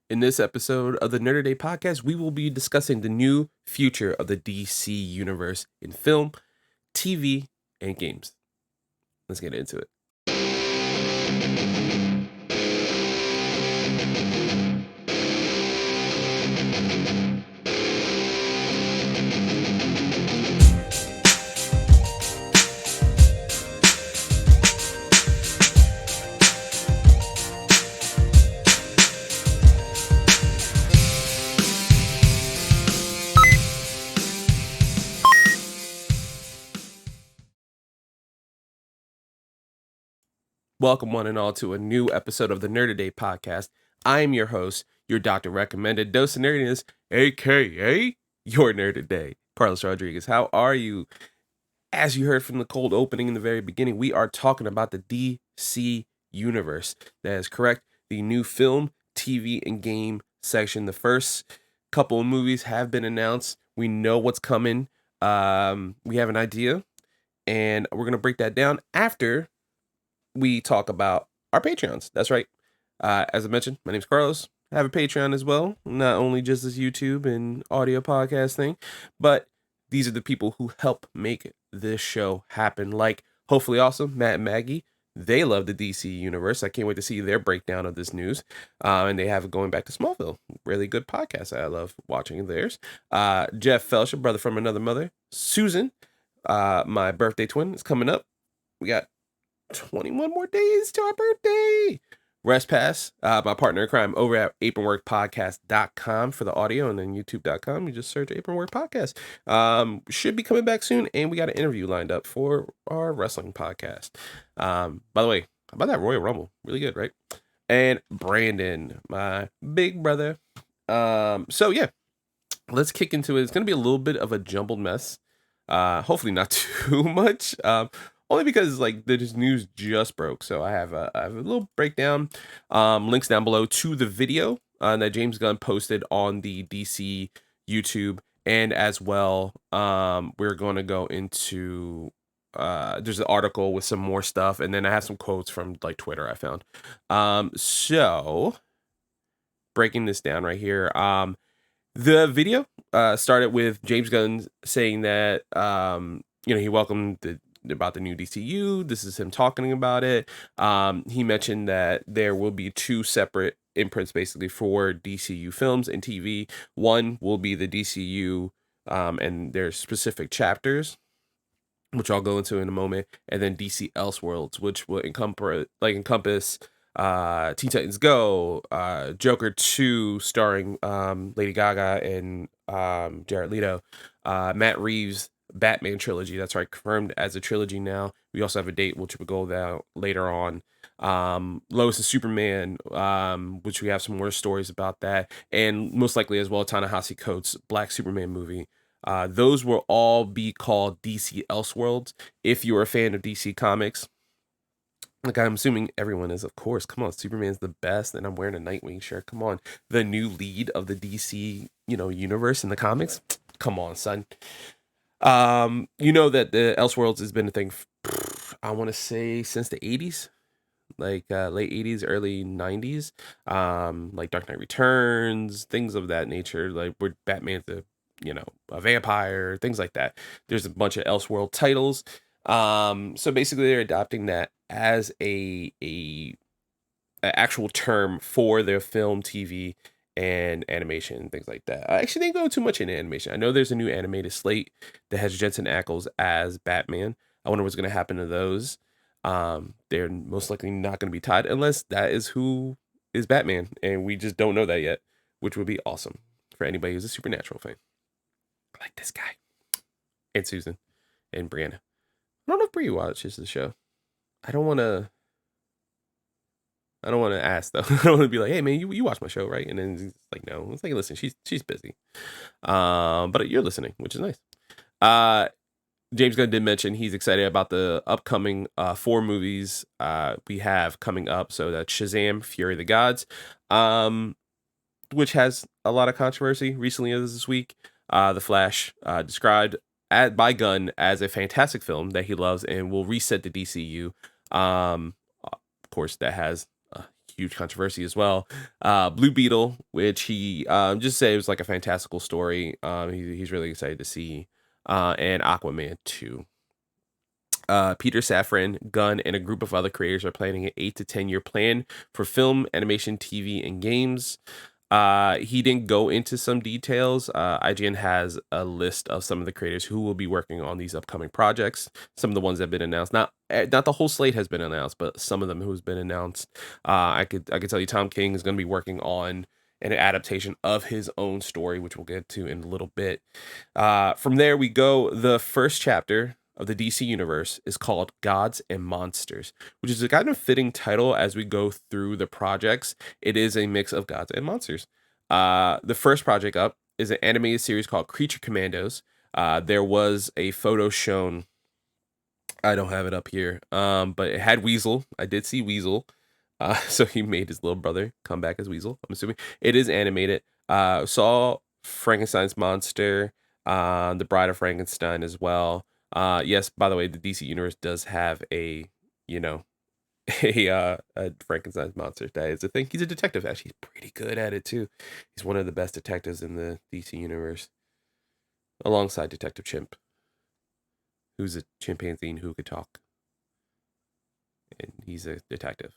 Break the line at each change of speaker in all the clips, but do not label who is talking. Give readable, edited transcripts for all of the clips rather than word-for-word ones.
In this episode of the Nerd Day podcast, we will be discussing the new future of the DC universe in film, TV, and games. Let's get into it. Welcome, one and all, to a new episode of the Nerd Day podcast. I am your host, your doctor recommended dose of nerdiness, aka your Nerd Day, Carlos Rodriguez. How are you? As you heard from the cold opening in the very beginning, we are talking about the DC universe. That is correct. The new film, TV, and game section. The first couple of movies have been announced. We know what's coming. We have an idea, and we're gonna break that down after we talk about our Patreons. That's right. As I mentioned, my name's Carlos. I have a Patreon as well. Not only just this YouTube and audio podcast thing, but these are the people who help make this show happen. Like, hopefully awesome, Matt and Maggie. They love the DC universe. I can't wait to see their breakdown of this news. And they have it going back to Smallville. Really good podcast. I love watching theirs. Jeff Fellowship, brother from another mother. Susan, my birthday twin, is coming up. We got 21 more days to our birthday. Rest Pass, my partner in crime, over at apronworkpodcast.com for the audio, and then youtube.com. You just search Apronwork Podcast. Should be coming back soon, and we got an interview lined up for our wrestling podcast. By the way, how about that Royal Rumble? Really good, right? And Brandon, my big brother. So yeah, let's kick into it. It's going to be a little bit of a jumbled mess. Hopefully not too much. Only because like this news just broke, so I have a little breakdown. Links down below to the video that James Gunn posted on the DC YouTube, and as well, we're going to go into there's an article with some more stuff, and then I have some quotes from like Twitter I found. So breaking this down right here. The video started with James Gunn saying that he welcomed about the new DCU. This is him talking about it. He mentioned that there will be two separate imprints basically for DCU films and TV. One will be the DCU and their specific chapters, which I'll go into in a moment, and then DC Elseworlds, which will encompass Teen Titans Go, Joker 2 starring Lady Gaga and Jared Leto, Matt Reeves' Batman trilogy. That's right, confirmed as a trilogy now. We also have a date which will go down later on. Lois and Superman, which we have some more stories about that, and most likely as well Ta-Nehisi Coates' Black Superman movie. Those will all be called DC Elseworlds. If you're a fan of DC Comics, like I'm assuming everyone is, of course. Come on, Superman's the best, and I'm wearing a Nightwing shirt. Come on, the new lead of the DC, universe in the comics. Come on, son. That the Elseworlds has been a thing. I want to say since the '80s, like late '80s, early '90s. Like Dark Knight Returns, things of that nature. Like where Batman's a vampire, things like that. There's a bunch of Elseworld titles. So basically they're adopting that as a actual term for their film, TV, and animation and things like that. I actually didn't go too much into animation. I know there's a new animated slate that has Jensen Ackles as Batman. I wonder what's going to happen to those. They're most likely not going to be tied unless that is who is Batman, and we just don't know that yet, which would be awesome for anybody who's a Supernatural fan. Like this guy and Susan and Brianna. I don't know if Brie watches the show. I don't want to ask though. I don't want to be like, hey man, you watch my show, right? And then it's like, no. It's like, listen, she's busy. But you're listening, which is nice. James Gunn did mention he's excited about the upcoming 4 movies we have coming up. So that's Shazam, Fury of the Gods, which has a lot of controversy recently this week. The Flash, described by Gunn as a fantastic film that he loves and will reset the DCU. Of course, that has a huge controversy as well. Blue Beetle, which he just said it was like a fantastical story. He's really excited to see. And Aquaman 2. Peter Safran, Gunn, and a group of other creators are planning an 8 to 10 year plan for film, animation, TV, and games. He didn't go into some details. IGN has a list of some of the creators who will be working on these upcoming projects. Some of the ones that have been announced. Not the whole slate has been announced, but some of them who's been announced. I could tell you Tom King is going to be working on an adaptation of his own story, which we'll get to in a little bit. From there we go. The first chapter of the DC universe is called Gods and Monsters, which is a kind of fitting title as we go through the projects. It is a mix of gods and monsters. The first project up is an animated series called Creature Commandos. There was a photo shown. I don't have it up here, but it had Weasel. I did see Weasel. So he made his little brother come back as Weasel. I'm assuming it is animated. Saw Frankenstein's monster, the Bride of Frankenstein as well. Yes, by the way, the DC universe does have a, you know, a Frankenstein's monster. That is a thing. He's a detective. Actually, he's pretty good at it too. He's one of the best detectives in the DC universe, alongside Detective Chimp, who's a chimpanzee who could talk, and he's a detective.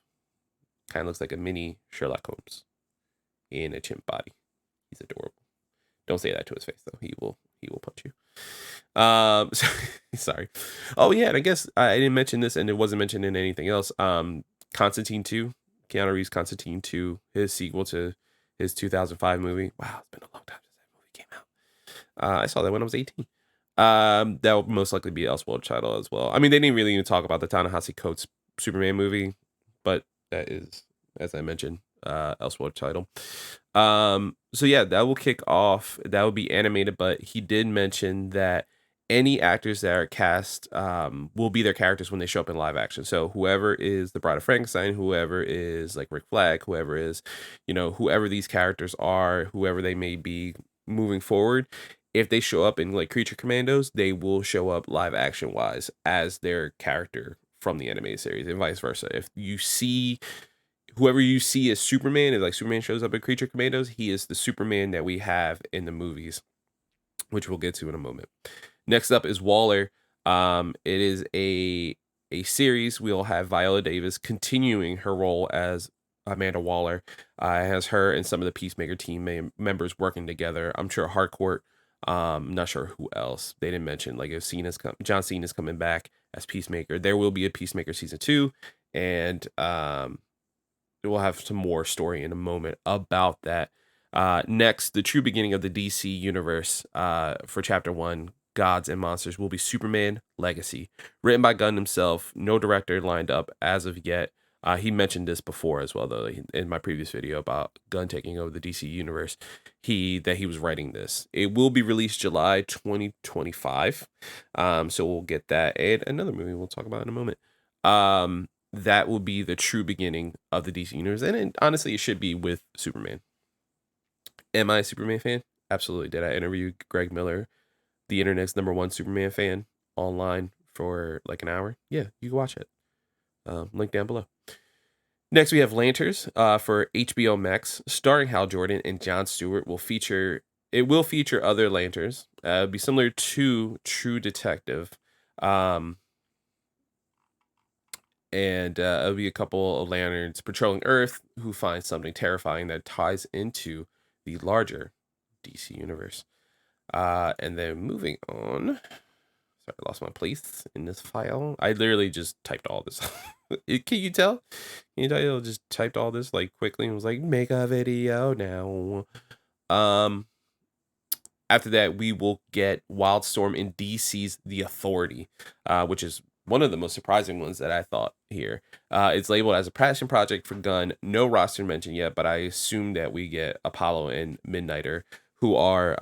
Kind of looks like a mini Sherlock Holmes in a chimp body. He's adorable. Don't say that to his face though. He will punch you. Sorry. Oh yeah, and I guess I didn't mention this, and it wasn't mentioned in anything else. Constantine 2, Keanu Reeves' Constantine 2, his sequel to his 2005 movie. Wow, it's been a long time since that movie came out. I saw that when I was 18. That will most likely be Elseworld title as well. I mean, they didn't really even talk about the Ta-Nehisi Coates Superman movie, but that is, as I mentioned, Elseworld title. So yeah, that will kick off. That will be animated, but he did mention that any actors that are cast will be their characters when they show up in live action. So whoever is the Bride of Frankenstein, whoever is like Rick Flag, whoever is, whoever these characters are, whoever they may be moving forward, if they show up in like Creature Commandos, they will show up live action wise as their character from the animated series, and vice versa. If you see whoever you see as Superman, if like Superman shows up in Creature Commandos, he is the Superman that we have in the movies, which we'll get to in a moment. Next up is Waller. It is a series. We'll have Viola Davis continuing her role as Amanda Waller. Has her and some of the Peacemaker team members working together. I'm sure Harcourt. Not sure who else. They didn't mention, like, if John Cena's coming back as Peacemaker. There will be a Peacemaker season 2, and we'll have some more story in a moment about that. Next, the true beginning of the DC universe for chapter 1, Gods and Monsters, will be Superman Legacy. Written by Gunn himself. No director lined up as of yet. He mentioned this before as well, though, in my previous video about Gunn taking over the DC universe. That he was writing this. It will be released July 2025. So we'll get that. And another movie we'll talk about in a moment. That will be the true beginning of the DC universe. And honestly, it should be with Superman. Am I a Superman fan? Absolutely. Did I interview Greg Miller, the internet's #1 Superman fan, online for like an hour? Yeah, you can watch it. Link down below. Next, we have Lanterns for HBO Max, starring Hal Jordan and Jon Stewart. It will feature other Lanterns. It'll be similar to True Detective. And it'll be a couple of lanterns patrolling Earth who find something terrifying that ties into the larger DC universe. And then moving on. Sorry, I lost my place in this file. I literally just typed all this. Can you tell? Can you tell? I just typed all this like quickly and was like, make a video now. After that, we will get Wildstorm in DC's The Authority, which is one of the most surprising ones that I thought here. It's labeled as a passion project for Gunn. No roster mentioned yet, but I assume that we get Apollo and Midnighter, who are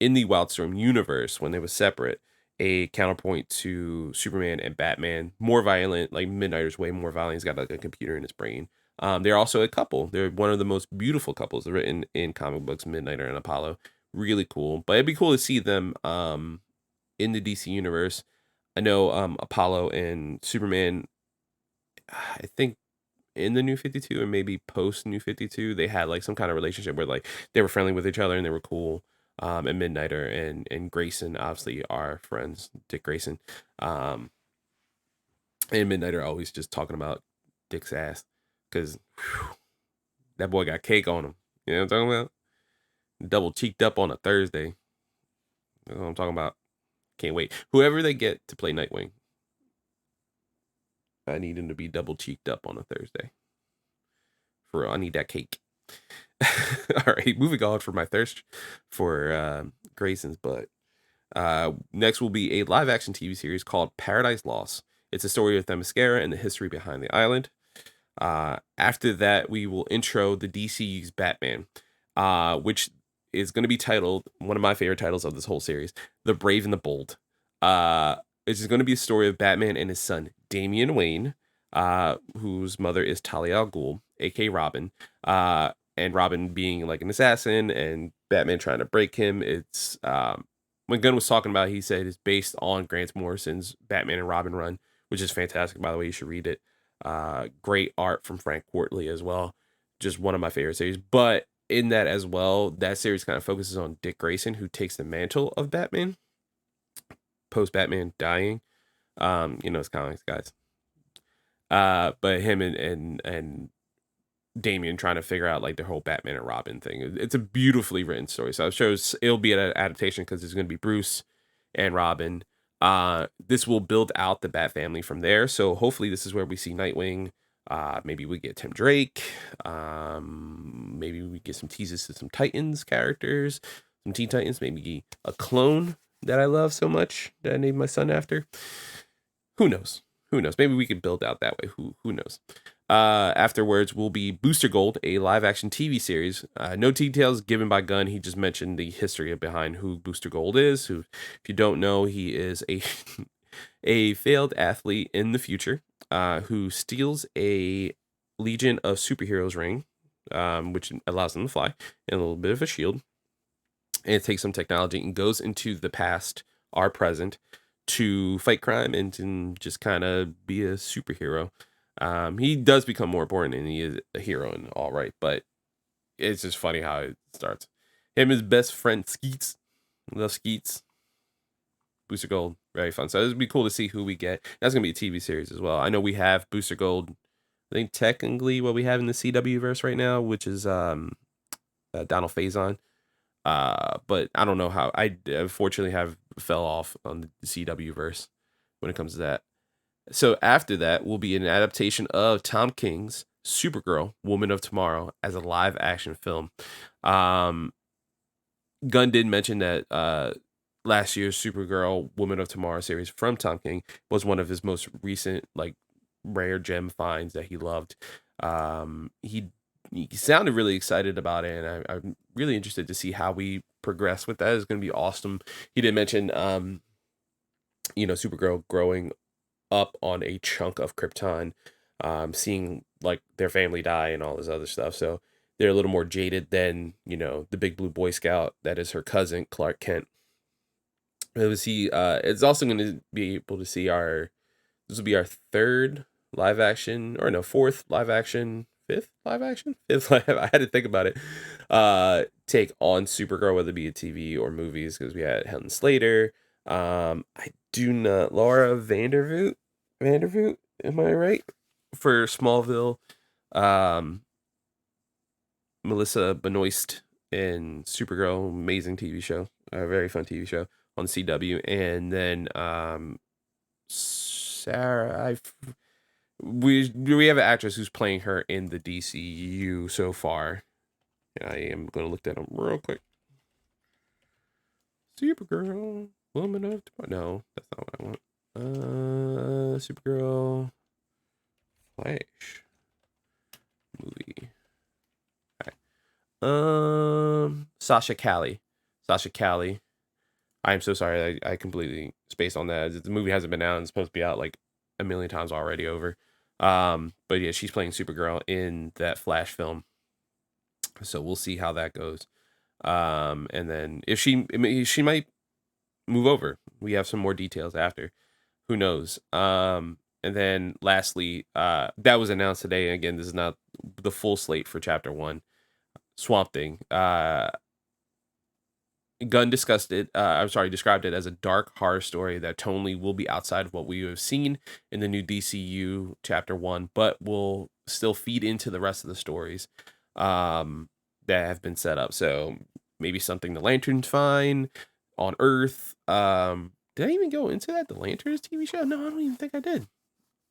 in the Wildstorm universe when they were separate, a counterpoint to Superman and Batman. More violent, like Midnighter's way more violent. He's got like a computer in his brain. They're also a couple. They're one of the most beautiful couples written in comic books, Midnighter and Apollo. Really cool. But it'd be cool to see them in the DC universe. I know Apollo and Superman, I think in the New 52 and maybe post New 52, they had like some kind of relationship where like they were friendly with each other and they were cool. And Midnighter and Grayson obviously are friends, Dick Grayson. And Midnighter always just talking about Dick's ass because that boy got cake on him. You know what I'm talking about? Double cheeked up on a Thursday. That's what I'm talking about. Can't wait. Whoever they get to play Nightwing, I need him to be double cheeked up on a Thursday. For real, I need that cake. All right, moving on for my thirst for Grayson's butt. Next will be a live action TV series called Paradise Lost. It's a story of Themyscira and the history behind the island. After that, we will intro the DCU's Batman, which is going to be titled, one of my favorite titles of this whole series, The Brave and the Bold. It's just going to be a story of Batman and his son, Damian Wayne, whose mother is Talia al Ghul, aka Robin, and Robin being like an assassin and Batman trying to break him. It's when Gunn was talking about it, he said it's based on Grant Morrison's Batman and Robin run, which is fantastic, by the way. You should read it. Great art from Frank Quartley as well. Just one of my favorite series. But in that as well, that series kind of focuses on Dick Grayson, who takes the mantle of Batman post Batman dying. It's comics, guys. But him and Damian trying to figure out like the whole Batman and Robin thing. It's a beautifully written story. So it shows it'll be an adaptation because there's going to be Bruce and Robin. This will build out the Bat family from there. So hopefully this is where we see Nightwing. Maybe we get Tim Drake. Maybe we get some teases to some Titans characters, some Teen Titans. Maybe a clone that I love so much that I named my son after. Who knows? Maybe we could build out that way. Who knows? Afterwards will be Booster Gold, a live-action TV series. No details given by Gunn. He just mentioned the history behind who Booster Gold is. Who, if you don't know, he is a failed athlete in the future who steals a Legion of Superheroes ring, which allows him to fly, and a little bit of a shield. And it takes some technology and goes into the past, our present, to fight crime and to just kind of be a superhero. He does become more important and he is a hero and all right, but it's just funny how it starts. Him and his best friend Skeets. Love Skeets. Booster Gold, very fun. So it'd be cool to see who we get. That's gonna be a TV series as well. I know we have Booster Gold. I think technically what we have in the CW verse right now, which is Donald Faison. But I don't know how. I unfortunately have fell off on the CW verse when it comes to that. So after that will be an adaptation of Tom King's Supergirl, Woman of Tomorrow, as a live action film. Gunn did mention that last year's Supergirl, Woman of Tomorrow series from Tom King was one of his most recent, like, rare gem finds that he loved. He sounded really excited about it, and I'm really interested to see how we progress with that. It's going to be awesome. He did mention, Supergirl growing up on a chunk of Krypton, seeing like their family die and all this other stuff. So they're a little more jaded than, the big blue Boy Scout that is her cousin, Clark Kent. It's also going to be able to see this will be our third live action, or no, fourth live action, fifth live action? Fifth live, I had to think about it. Take on Supergirl, whether it be a TV or movies, because we had Helen Slater. I do not, Laura Vandervoot, am I right? For Smallville. Melissa Benoist in Supergirl, amazing TV show, a very fun TV show on CW. And then Sarah, we have an actress who's playing her in the DCU so far. I am going to look that up real quick. Supergirl, Woman of Tomorrow. No, that's not what I want. Supergirl, Flash movie. Okay. Sasha Callie. I am so sorry. I completely spaced on that. The movie hasn't been out. It's supposed to be out like a million times already over. But yeah, she's playing Supergirl in that Flash film. So we'll see how that goes. And then if she might move over. We have some more details after. Who knows? And And then lastly, that was announced today. Again, this is not the full slate for chapter 1. Swamp Thing. Gunn described it as a dark horror story that tonally will be outside of what we have seen in the new DCU chapter 1, but will still feed into the rest of the stories that have been set up. So maybe something the Lanterns find on Earth. Did I even go into that? The Lanterns TV show? No, I don't even think I did.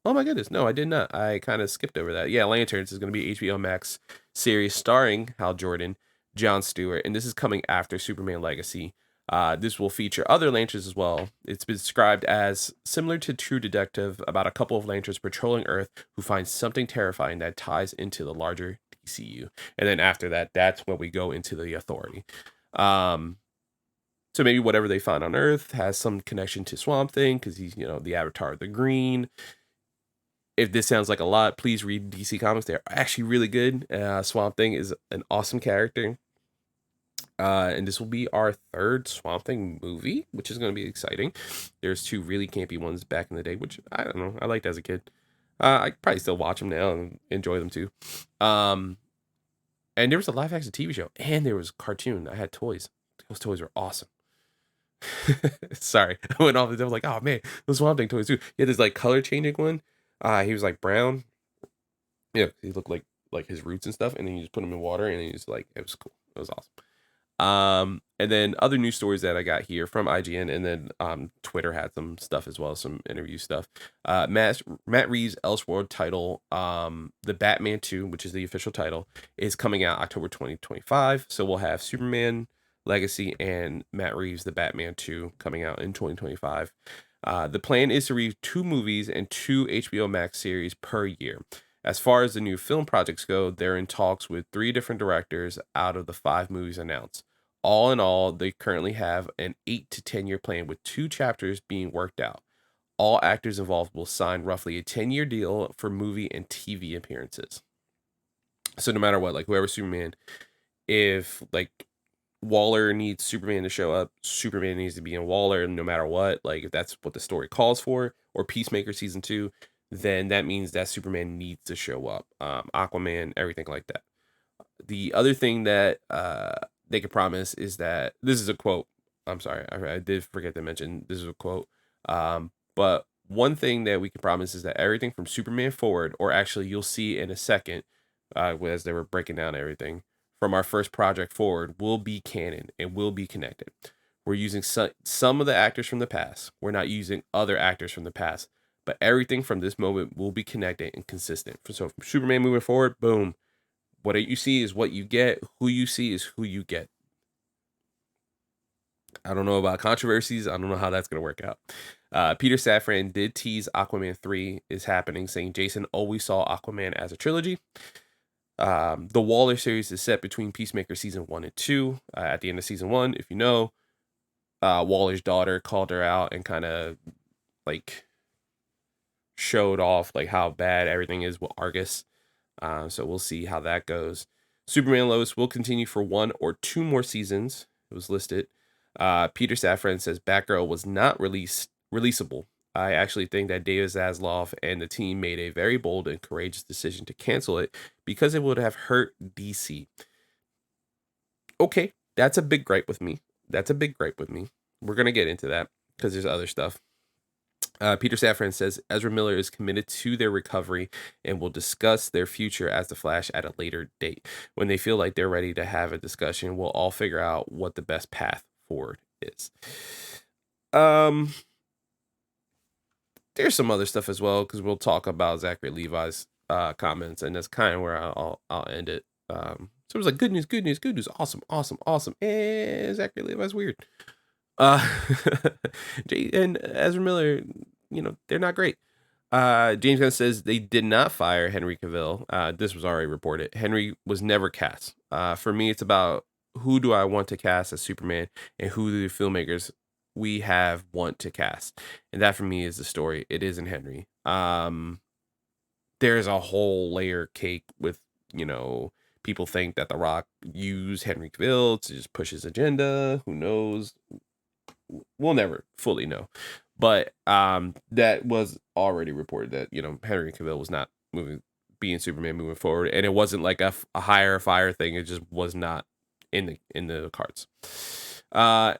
Oh my goodness. No, I did not. I kind of skipped over that. Yeah, Lanterns is going to be HBO Max series starring Hal Jordan, Jon Stewart, and this is coming after Superman Legacy. This will feature other Lanterns as well. It's been described as similar to True Detective about a couple of Lanterns patrolling Earth who find something terrifying that ties into the larger DCU. And then after that, that's when we go into the Authority. So maybe whatever they find on Earth has some connection to Swamp Thing because he's, the Avatar of the Green. If this sounds like a lot, please read DC Comics. They're actually really good. Swamp Thing is an awesome character. And this will be our third Swamp Thing movie, which is going to be exciting. There's 2 really campy ones back in the day, which I don't know. I liked as a kid. I probably still watch them now and enjoy them too. And there was a live action TV show and there was a cartoon. I had toys. Those toys were awesome. Sorry. I went off and I was like, oh man, those Swamp Thing toys too. Yeah, this like color changing one. He was like brown. Yeah, he looked like his roots and stuff, and then you just put him in water, and he's like, it was cool. It was awesome. And then other news stories that I got here from IGN, and then Twitter had some stuff as well, some interview stuff. Matt Reeves' Elseworld title, The Batman 2, which is the official title, is coming out October 2025. So we'll have Superman Legacy and Matt Reeves' The Batman 2 coming out in 2025. The plan is to release 2 movies and 2 HBO Max series per year. As far as the new film projects go, they're in talks with 3 different directors out of the 5 movies announced. All in all, they currently have an 8 to 10 year plan with 2 chapters being worked out. All actors involved will sign roughly a 10-year deal for movie and TV appearances. So no matter what, like whoever Superman, if like Waller needs Superman to show up, Superman needs to be in Waller no matter what. Like if that's what the story calls for, or Peacemaker season 2, then that means that Superman needs to show up. Aquaman, everything like that. The other thing that they can promise is that this is a quote. I'm sorry, I did forget to mention this is a quote. But one thing that we can promise is that everything from Superman forward, or actually you'll see in a second, as they were breaking down everything from our first project forward, will be canon and will be connected. We're using some of the actors from the past. We're not using other actors from the past, but everything from this moment will be connected and consistent. So from Superman moving forward, boom, what you see is what you get. Who you see is who you get. I don't know about controversies. I don't know how that's going to work out. Peter Safran did tease Aquaman 3 is happening, saying Jason always saw Aquaman as a trilogy. The Waller series is set between Peacemaker season 1 and 2. At the end of season 1, if you know, Waller's daughter called her out and kind of like showed off like how bad everything is with Argus. So we'll see how that goes. Superman Lois will continue for 1 or 2 more seasons. It was listed. Peter Safran says Batgirl was not releasable. I actually think that David Zaslav and the team made a very bold and courageous decision to cancel it because it would have hurt DC. Okay, that's a big gripe with me. We're going to get into that because there's other stuff. Peter Safran says Ezra Miller is committed to their recovery and will discuss their future as the Flash at a later date. When they feel like they're ready to have a discussion, we'll all figure out what the best path forward is. There's some other stuff as well because we'll talk about Zachary Levi's comments, and that's kind of where I'll end it. So it was like good news, awesome, and Zachary Levi's weird. And Ezra Miller, they're not great. James Gunn says they did not fire Henry Cavill. This was already reported. Henry was never cast. For me, it's about who do I want to cast as Superman and who do the filmmakers we have want to cast. And that for me is the story. It isn't Henry. There's a whole layer cake with, people think that The Rock used Henry Cavill to just push his agenda. Who knows? We'll never fully know. But that was already reported that, you know, Henry Cavill was not being Superman moving forward, and it wasn't like a hire fire thing. It just was not in the cards. And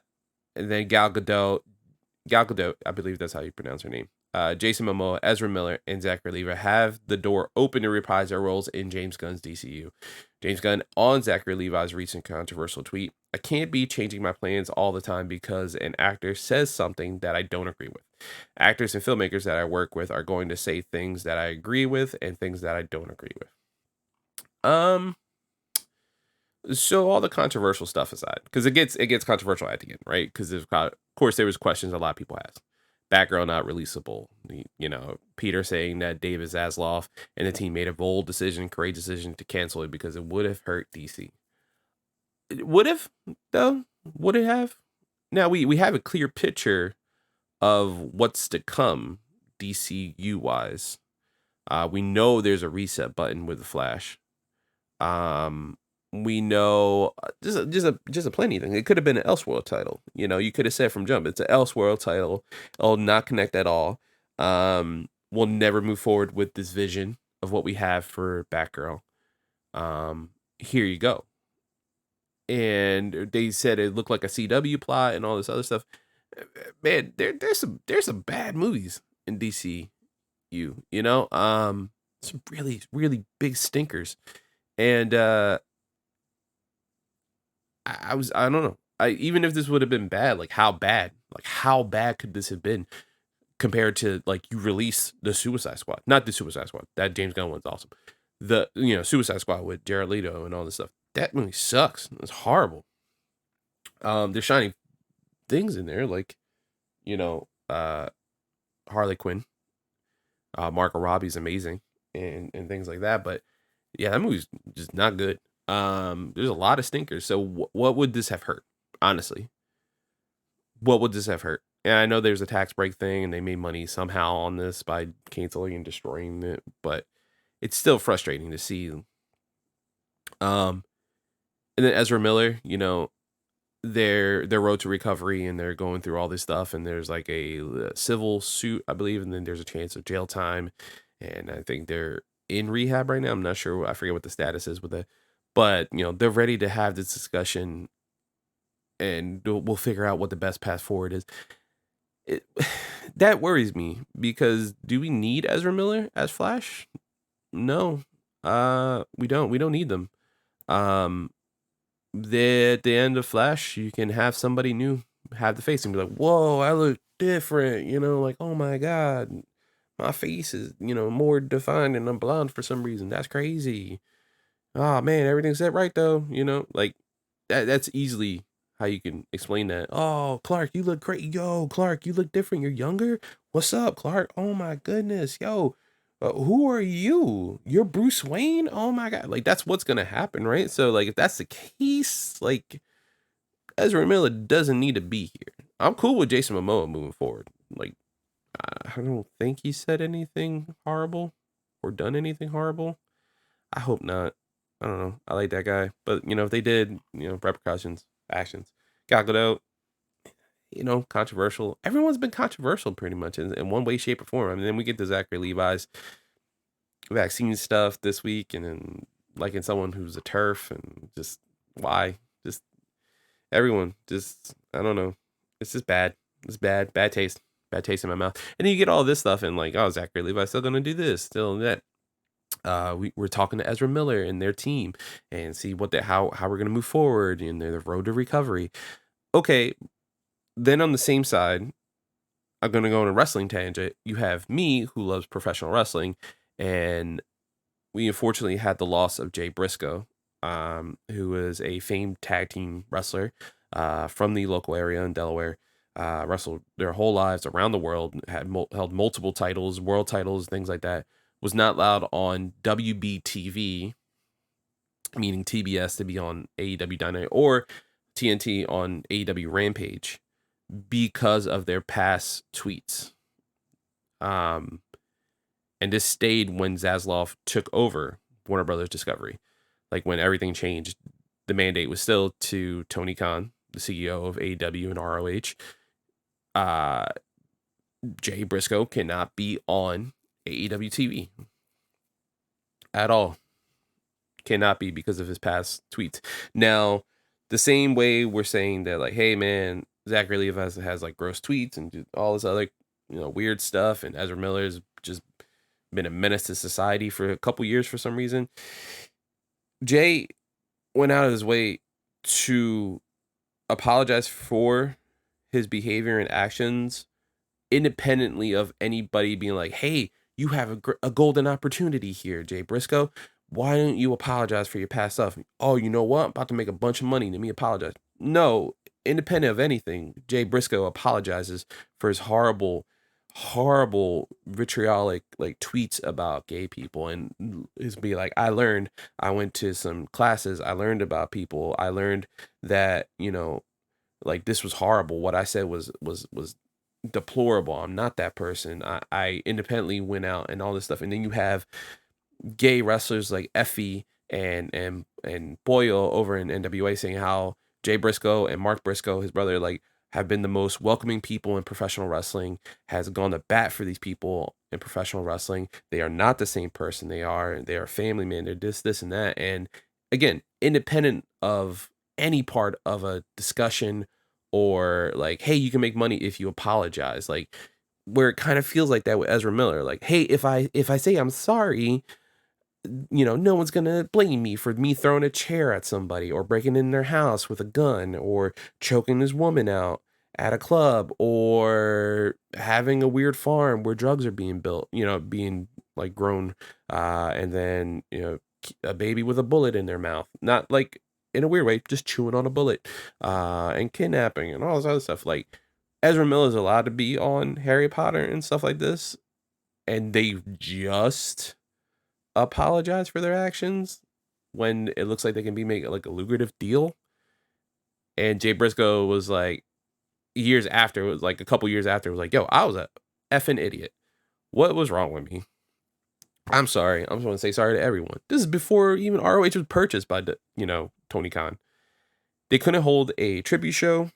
then Gal Gadot, I believe that's how you pronounce her name. Jason Momoa, Ezra Miller, and Zachary Levi have the door open to reprise their roles in James Gunn's DCU. James Gunn on Zachary Levi's recent controversial tweet: "I can't be changing my plans all the time because an actor says something that I don't agree with. Actors and filmmakers that I work with are going to say things that I agree with and things that I don't agree with." Um, so all the controversial stuff aside, because it gets controversial at the end, right? Because of course there was questions a lot of people asked. Batgirl not releasable. You know, Peter saying that David Zaslav and the team made a bold decision, courageous decision to cancel it because it would have hurt DC. It would have, though? Would it have? Now we have a clear picture of what's to come DCU wise. We know there's a reset button with the Flash. Um, we know just a plenty thing. It could have been an Elseworld title. You know, you could have said from jump, it's an Elseworld title. It'll not connect at all. We'll never move forward with this vision of what we have for Batgirl. Here you go. And they said it looked like a CW plot and all this other stuff. Man, there's some bad movies in DCU. You know, some really really big stinkers. And I don't know. Even if this would have been bad, like how bad? Like how bad could this have been compared to like you release the Suicide Squad? Not the Suicide Squad. That James Gunn one's awesome. The Suicide Squad with Jared Leto and all this stuff. That movie sucks. It's horrible. There's shiny things in there like, you know, Harley Quinn. Margot Robbie's amazing and things like that, but yeah, that movie's just not good. There's a lot of stinkers. So what would this have hurt? Honestly, what would this have hurt? And I know there's a tax break thing, and they made money somehow on this by canceling and destroying it, but it's still frustrating to see. And then Ezra Miller, you know, their road to recovery, and they're going through all this stuff, and there's like a civil suit, I believe, and then there's a chance of jail time, and I think they're in rehab right now. I'm not sure. I forget what the status is with it, but you know they're ready to have this discussion, and we'll figure out what the best path forward is. That worries me because do we need Ezra Miller as Flash? No, we don't. We don't need them. Um, at the end of Flash, you can have somebody new have the face and be like, "Whoa, I look different," you know, like, "Oh my god, my face is, you know, more defined and I'm blonde for some reason. That's crazy. Oh man, everything's set right though," you know, like that's easily how you can explain that. "Oh, Clark, you look great. Yo, Clark, you look different. You're younger. What's up, Clark? Oh my goodness, yo." Who are you? You're Bruce Wayne? Oh my god. Like that's what's gonna happen, right? So like if that's the case, like Ezra Miller doesn't need to be here. I'm cool with Jason Momoa moving forward. Like I don't think he said anything horrible or done anything horrible. I hope not. I don't know. I like that guy, but you know if they did, you know, repercussions, actions. Gal Gadot, you know, controversial. Everyone's been controversial pretty much in one way, shape, or form. I mean, then we get to Zachary Levi's vaccine stuff this week, and then like in someone who's a turf, and just why, just everyone, just I don't know, it's just bad. It's bad taste, bad taste in my mouth. And then you get all this stuff, and like, oh, Zachary Levi's still gonna do this, still that. We're talking to Ezra Miller and their team, and see what how we're gonna move forward in their road to recovery. Okay, then on the same side, I'm gonna go on a wrestling tangent. You have me who loves professional wrestling, and we unfortunately had the loss of Jay Briscoe, who was a famed tag team wrestler from the local area in Delaware. Wrestled their whole lives around the world, had held multiple titles, world titles, things like that. Was not allowed on WBTV, meaning TBS, to be on AEW Dynamite, or TNT on AEW Rampage because of their past tweets. And this stayed when Zaslav took over Warner Brothers Discovery. Like when everything changed, the mandate was still to Tony Khan, the CEO of AEW and ROH. Jay Briscoe cannot be on AEW TV at all. Cannot be because of his past tweets. Now, the same way we're saying that, like, hey man, Zachary Levi has like gross tweets and all this other, weird stuff, and Ezra Miller's just been a menace to society for a couple years for some reason. Jay went out of his way to apologize for his behavior and actions, independently of anybody being like, hey, you have a golden opportunity here, Jay Briscoe. Why don't you apologize for your past stuff? Oh, you know what? I'm about to make a bunch of money. Let me apologize. No, independent of anything, Jay Briscoe apologizes for his horrible, vitriolic like tweets about gay people, and he's be like, I went to some classes, I learned about people, I learned that, like, this was horrible. What I said was deplorable. I'm not that person. I independently went out and all this stuff. And then you have gay wrestlers like Effie and Boyle over in NWA saying how Jay Briscoe and Mark Briscoe, his brother, like, have been the most welcoming people in professional wrestling, has gone to bat for these people in professional wrestling. They are not the same person. They are family man. They're this, and that. And again, independent of any part of a discussion or like, hey, you can make money if you apologize. Like, where it kind of feels like that with Ezra Miller. Like, hey, if I say I'm sorry, no one's gonna blame me for me throwing a chair at somebody or breaking in their house with a gun or choking this woman out at a club or having a weird farm where drugs are being built, being like grown, and then, a baby with a bullet in their mouth, not like in a weird way, just chewing on a bullet, and kidnapping and all this other stuff. Like, Ezra Miller is allowed to be on Harry Potter and stuff like this, and they just apologize for their actions when it looks like they can be making like a lucrative deal. And Jay Briscoe was like, years after, it was like a couple years after, it was like, yo, I was a effing idiot. What was wrong with me? I'm sorry. I'm just want to say sorry to everyone. This is before even ROH was purchased by, Tony Khan. They couldn't hold a tribute show.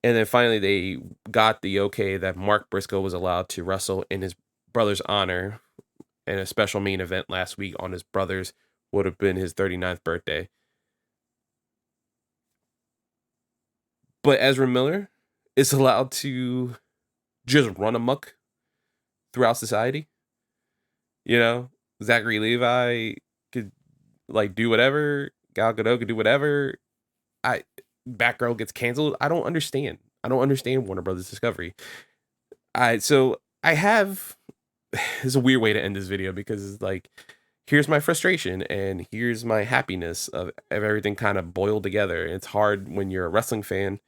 And then finally they got the okay that Mark Briscoe was allowed to wrestle in his brother's honor in a special main event last week on his brother's, would have been his 39th birthday. But Ezra Miller is allowed to just run amok throughout society. Zachary Levi could like do whatever. Gal Gadot could do whatever. Batgirl gets canceled. I don't understand Warner Brothers Discovery. So I have it's a weird way to end this video because it's like, here's my frustration and here's my happiness of everything kind of boiled together. It's hard when you're a wrestling fan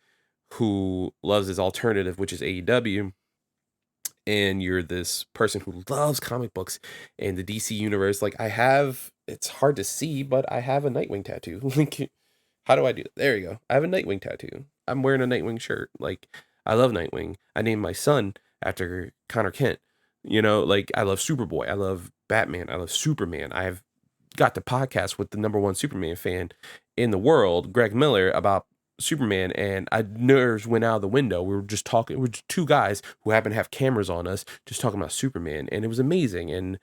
who loves his alternative, which is AEW, and you're this person who loves comic books and the DC universe. Like, it's hard to see, but I have a Nightwing tattoo. Like, how do I do that? There you go. I have a Nightwing tattoo. I'm wearing a Nightwing shirt. Like, I love Nightwing. I named my son after Connor Kent. Like, I love Superboy. I love Batman. I love Superman. I've got the podcast with the number one Superman fan in the world, Greg Miller, about Superman, and nerves went out of the window. We were just talking. We're just two guys who happen to have cameras on us, just talking about Superman, and it was amazing. And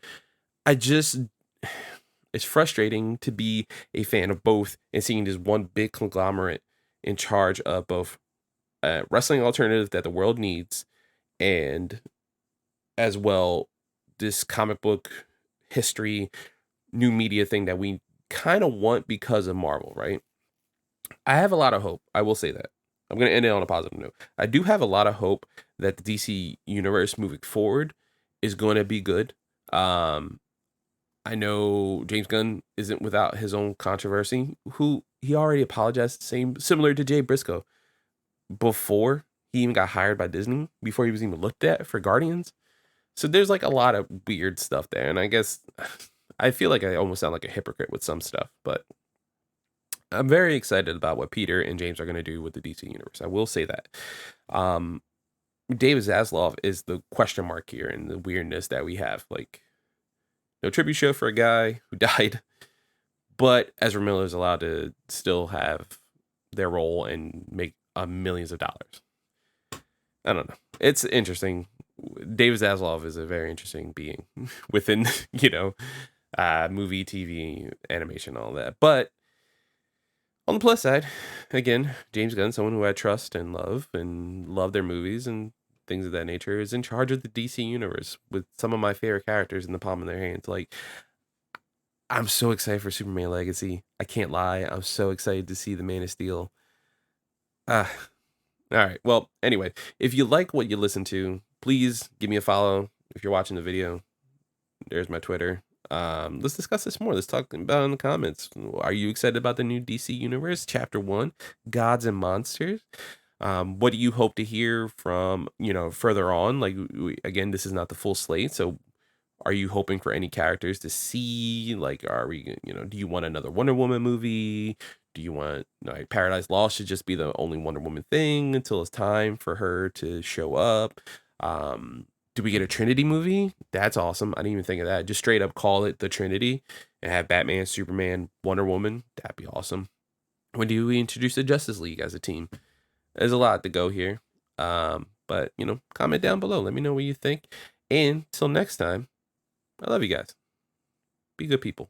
it's frustrating to be a fan of both and seeing this one big conglomerate in charge of both wrestling alternative that the world needs, and as well this comic book history, new media thing that we kind of want because of Marvel, right? I have a lot of hope. I will say that. I'm going to end it on a positive note. I do have a lot of hope that the DC universe moving forward is going to be good. I know James Gunn isn't without his own controversy. Who he already apologized, similar to Jay Briscoe, before he even got hired by Disney, before he was even looked at for Guardians. So there's like a lot of weird stuff there, and I guess I feel like I almost sound like a hypocrite with some stuff, but I'm very excited about what Peter and James are going to do with the DC universe. I will say that. David Zaslav is the question mark here and the weirdness that we have. Like, no tribute show for a guy who died, but Ezra Miller is allowed to still have their role and make millions of dollars. I don't know. It's interesting. David Zaslav is a very interesting being within, movie, TV, animation, all that. But on the plus side, again, James Gunn, someone who I trust and love their movies and things of that nature, is in charge of the DC universe with some of my favorite characters in the palm of their hands. Like, I'm so excited for Superman Legacy. I can't lie. I'm so excited to see the Man of Steel. Ah, all right. Well, anyway, if you like what you listen to, please give me a follow. If you're watching the video, there's my Twitter. Let's discuss this more. Let's talk about it in the comments. Are you excited about the new DC Universe Chapter 1, Gods and Monsters? What do you hope to hear from, further on? Like, again, this is not the full slate. So are you hoping for any characters to see? Like, are we, do you want another Wonder Woman movie? Do you want, like, Paradise Lost should just be the only Wonder Woman thing until it's time for her to show up? Do we get a Trinity movie? That's awesome. I didn't even think of that. Just straight up call it the Trinity and have Batman, Superman, Wonder Woman. That'd be awesome. When do we introduce the Justice League as a team? There's a lot to go here. But, comment down below. Let me know what you think. And till next time, I love you guys. Be good people.